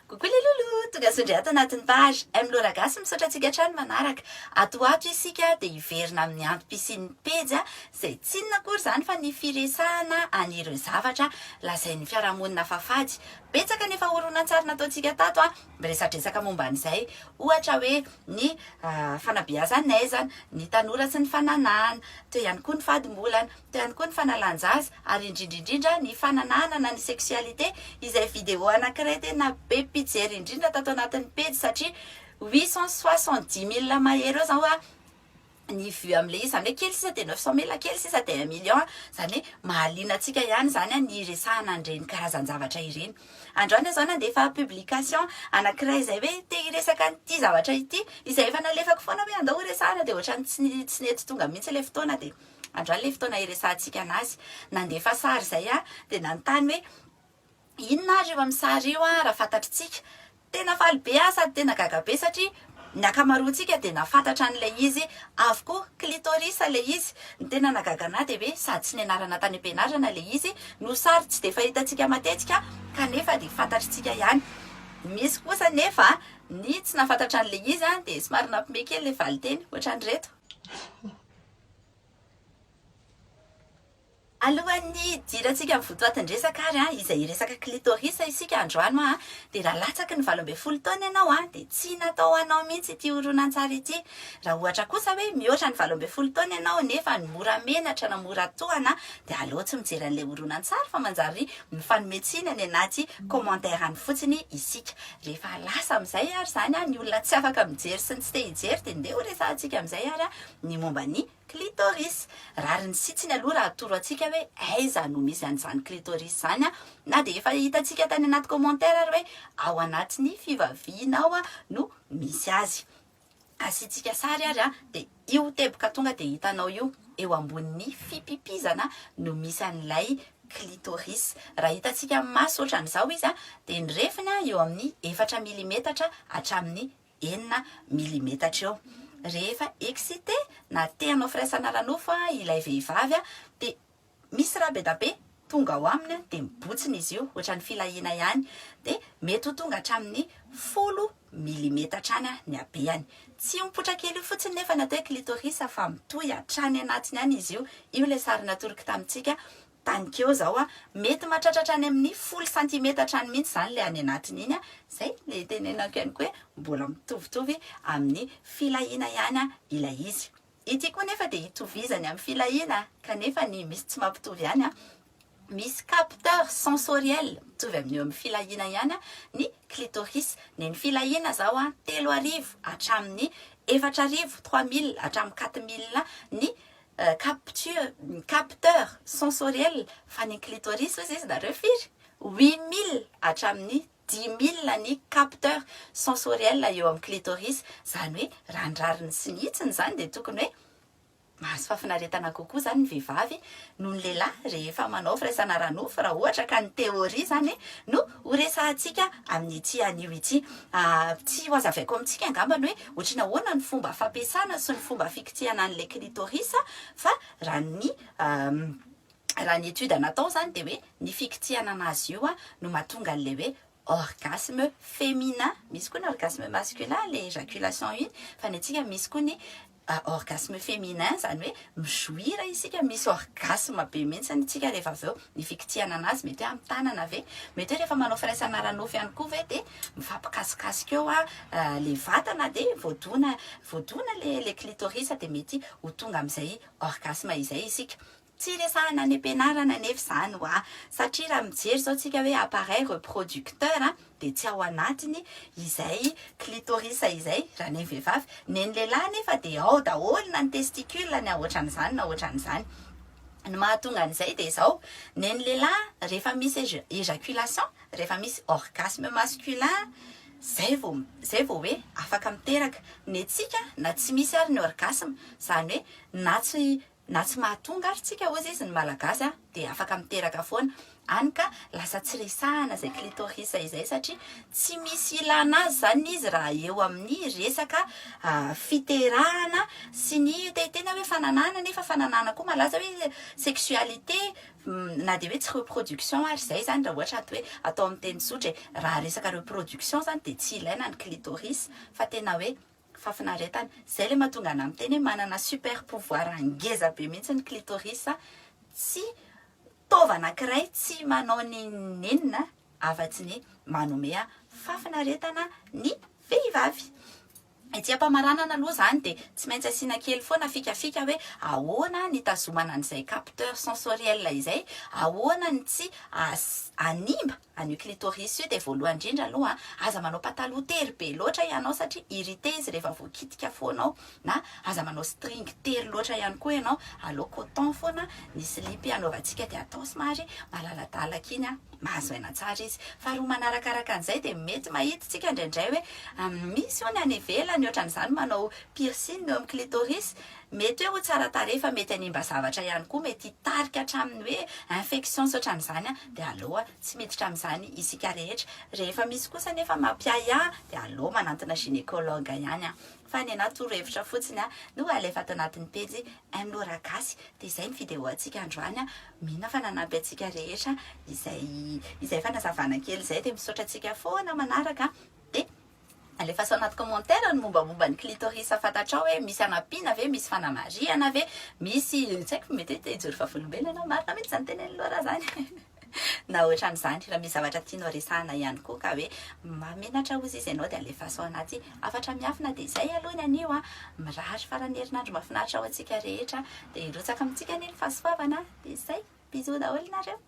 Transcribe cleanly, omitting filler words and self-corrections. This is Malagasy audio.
Coucou les loulous, tonga sondry ato anatin'ny page M Gasy misaotra antsika hatrany manaraka. Ato isika dia hiverina amin'ny antom-pisian'ny pejy izay tsy inona akory izany fa ny firesahana anireo zavatra lazain'ny fiarahamonina fafady. Betsaka nefa horonan-tsary nataontsika tato miresadresaka momba an'izay. Ohatra hoe ny fanabeazana, ny tanora sy ny fananana, teo ihany koa ny fadimbolana, teo ihany koa ny fanalanjaza ary indrindrindrindra ny fananana ny seksualité izay vidéo anankiray tena be mpijery indrindra tato anatin'ny pejy satria 870 000 mahery eo zao ny vue amin'ilay izy, izany hoe kely sisa dia 900 000, kely sisa dia 1 million, izany hoe mahaliana antsika ihany izany ny resahana an'ireny karazan-javatra ireny. Androany zao nandefa publication anankiray izay hoe te hiresaka an'ity zavatra ity izay efa nalefako foana hoe andao resahana dia ohatrany tsy nety tonga mihitsy ilay fotoana dia androany ilay fotoana hiresahantsika anazy. Nandefa sary izay dia nanontany hoe inona ary eo amin'ny sary io raha fantatritsika. Tena faly be sady tena gaga be satria ny akamaroantsika dia nafantatra an'ilay izy avokoa clitoris ilay izy. Ny tena nagagana dia hoe sady tsy nianarana tany am-pianarana ilay izy no sary tsy dia fahitantsika matetika kanefa dia fantatritsika ihany. Misy kosa nefa ny tsy nafantatra an'ilay izy dia somary nampime kely ilay valiteny ohatran'ireto. Alohan'ny dirantsika mivotoatin-dresaka ary izay resaka clitoris isika androany dia raha latsaky ny 12 taona ianao dia tsy natao anao mihitsy ity horonan-tsary ity. Raha ohatra kosa hoe mihoatra ny 12 taona ianao nefa ny mora menatra na mora tohana dia aleo tsy mijery an'ilay horonan-tsary fa manjary mifanometsina ny anaty commentaire fotsiny isika. Rehefa lasa amin'izay ary izany ny olona tsy afaka mijery sy ny tsy te hijery dia ndeha ho resahantsika amin'izay ary ny momba ny clitoris. Rariny sitsiny aloha raha atoro antsika hoe aiza no misy an'izany clitoris izany na dia efa hitantsika tany anaty commentaire ary hoe ao anatin'ny fivaviana ao no misy azy. Asiantsika sary ary dia io teboka tonga dia hitanao io eo ambonin'ny fipipizana no misy an'ilay clitoris. Raha hitantsika amin'ny maso ohatran'izao izy dia ny refiny eo amin'ny 4 milimetatra hatramin'ny 9 milimetatra eo. Rehefa excité na te hanao firaisana ranofo ilay vehivavy dia misy raha be da be tonga ao aminy dia mibotsina izy io ohatran'ny filahiana ihany dia mety ho tonga hatramin'ny 10 milimetatra any ny habeany. Tsy mipotra kely io fotsiny nefa natao clitoris fa mitohy hatrany anatiny any izy io. Io ilay sary natoroko tamintsika tany keo zao mety mahatratratra any amin'ny 10 centimetatra any mihitsy izany ilay any anatiny iny izay ilay tenenako ihany koa hoe mbola mitovitovy amin'ny filahiana ihany ilay izy. Ity koa nefa dia hitovizany amin'ny filahiana kanefa ny misy tsy mampitovy ihany misy capteur sensoriel mitovy amin'ny eo amin'ny filahiana ihany ny clitoris. Ny filahiana zao 3,000 hatramin'ny 4,000, 3,000 hatramin'ny 4,000 ny capteur sensoriel fa ny clitoris ozy izy nareo firy 8,000 hatramin'ny 10,000 ny capteur sensoriel eo amin'ny clitoris. Izany hoe randrariny sy nihitsiny izany dia tokony hoe mahazo fafinaretana kokoa izany ny vehivavy noho ny lehilahy rehefa manao firaisana ranofo raha ohatra ka ny teoria izany no horesahantsika amin'ity anio ity. Tsy ho azavaiko amintsika angambany hoe ohatrany ahoana ny fomba fampiasana sy ny fomba fikitihana an'ilay clitoris fa raha ny étude natao izany dia hoe ny fikitihana anazy io no mahatonga an'ilay hoe orgasme féminin. Misy koa ny orgasme masculin le éjaculation iny fa ny antsika misy koa ny orgasme féminin izany hoe mijoira isika misy orgasme be mihitsy antsika rehefa avy eo ny fikitihana anazy mety hoe amin'ny tanana ve mety hoe rehefa manao firaisana ranofo ihany koa ve dia mifampikasikasika eo le vatana dia voadona le clitoris dia mety ho tonga amin'izay orgasme izay isika. Tsy resahana any am-pianarana nefa izany satria raha mijery zao tsika hoe appareil reproducteur dia tsy ao anatiny izay clitoris izay raha ny vehivavy. Ny lehilahy nefa dia ao daholo na ny testicule ny ohatran'izany na ohatran'izany. Ny mahatonga an'izay dia izao ny lehilahy rehefa misy éjaculation rehefa misy orgasme masculin zay vao hoe afaka miteraka. Ny antsika na tsy misy ary ny orgasme izany hoe na tsy mahatonga ary tsika ozy izy ny malagasy dia afaka miteraka foana. any ka lasa tsy resahana zay clitorisa izay satria tsy misy ilana azy zany izy raha eo amin'ny resaka fiterahana sy ny tena hoe fananana nefa fananana koa malaza hoe sexualité na de hoe tsy reproduction ary zay zany raha ohatra hoe atao amin'ny teny tsotra raha resaka reproduction zany de tsy ilaina ny clitoris fa tena hoe fafinaretana zay le mahatonga ana amin'ny teny hoe manana super pouvoir angeza be mihitsy ny clitoris tsy tova anankiray tsy manao ny nenina afa-tsy ny manome fafinaretana ny vehivavy ety ampamaranana aloha zany de tsy maintsy asiana kely foana fikafika hoe ahoana ny tazomana an'izay capteur sensoriel izay ahoana ny tsy animba an'io clitoris io de voalohany indrindra aloha aza manao pataloha tery be loatra ianao satria irrité izy rehefa voakitika foanao na aza manao string tery loatra ihany koa ianao alao coton foana ny slipy anaovantsika de atao somary malaladalaka iny mahazo aina tsara izy faharoa manarakaraka an'izay de mety mahitatsika indraindray hoe misy hoany any ivelany ohatran'izany manao piercing eo amin'ny clitoris mety hoe ho tsara tarehy fa mety animba zavatra ihany koa mety hitarika hatramin'ny hoe infection sy ohatran'izany de aleo tsy miditra amin'izany isika rehetra rehefa misy kosa nefa mampiaya de aleo manantona gynécologue ihany fa ny anaty torohevitra fotsiny no alefa ato anatin'ny pejy Laura Gasy de izay ny vidéo atsika androany mihina fa nanampy atsika rehetra izay fanazavana kely izay de misaotra atsika foana manaraka de alefa sao anaty commentaire ny mombamomba ny clitoris fatatrao hoe misy anampiana ve misy fanamariana ve misy tsy haiko mety hoe hijory vavolombelona marina mihitsy zany tenen'ny Laura zany na ohatran'izany raha misy zavatra tianao resahana ihany koa ka hoe mamenatra ozy izy ianao de alefa sao anaty afatra miafina de izay aloha ny anio mirahatra farany herinandro mahafinaritra ao antsika rehetra de irotsaka amintsika neny fahasoavana de izay bisous daholo nareo